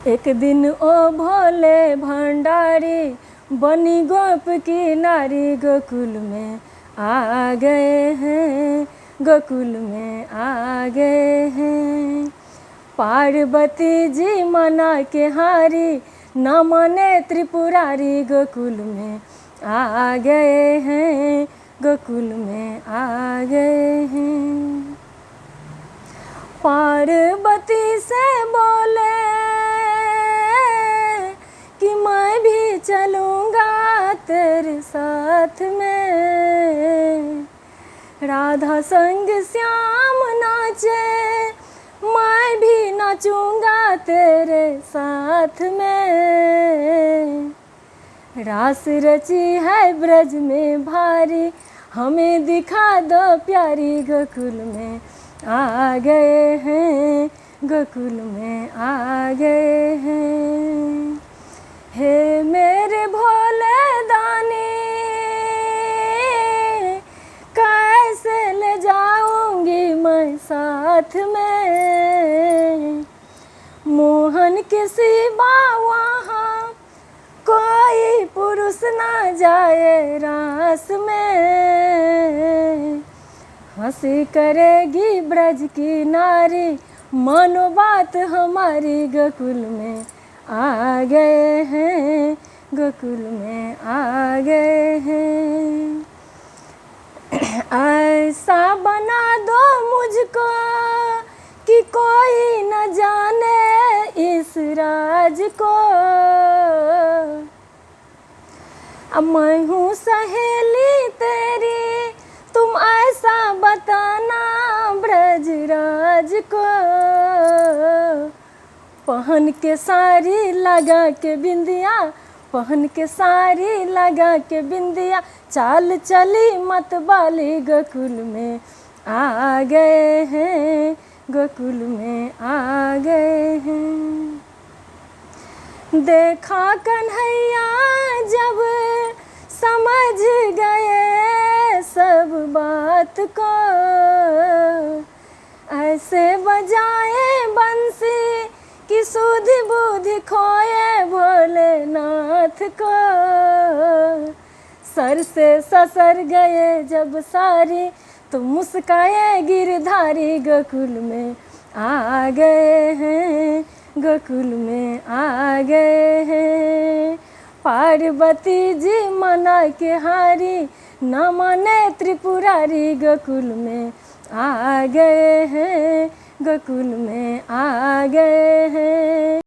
एक दिन ओ भोले भंडारी बनी गोप की नारी गोकुल में आ गए हैं, गोकुल में आ गए हैं। पार्वती जी मना के हारी न माने त्रिपुरारी गोकुल में आ गए हैं, गोकुल में आ गए हैं। पार्वती से बोले कि मैं भी चलूँगा तेरे साथ में। राधा संग श्याम नाचे मैं भी नाचूँगा तेरे साथ में। रास रची है ब्रज में भारी हमें दिखा दो प्यारी गोकुल में आ गए हैं, गोकुल में आ गए हैं। हे मेरे भोले दानी कैसे ले जाऊंगी मैं साथ में। मोहन के सिवा वहाँ कोई पुरुष ना जाए रास में। हंसी करेगी ब्रज की नारी मानो बात हमारी गोकुल में आ गए हैं, गोकुल में आ गए हैं। ऐसा बना दो मुझको कि कोई न जाने इस राज को। अब मैं हूँ सहेली तेरी तुम ऐसा बताना ब्रजराज को। पहन के साड़ी लगा के बिंदिया, पहन के साड़ी लगा के बिंदिया चाल चली मतवाली गोकुल में आ गए हैं, गोकुल में आ गए हैं। देखा कन्हैया जब समझ गए सब बात को। ऐसे बजाए बंसी कि सुधि बुद्धि खोए भोलेनाथ को। सर से ससर गए जब सारी तो मुस्काए गिरधारी गोकुल में आ गए हैं, गोकुल में आ गए हैं। पार्वती जी मना के हारी न माने त्रिपुरारी गोकुल में आ गए हैं, गोकुल में आ गए हैं।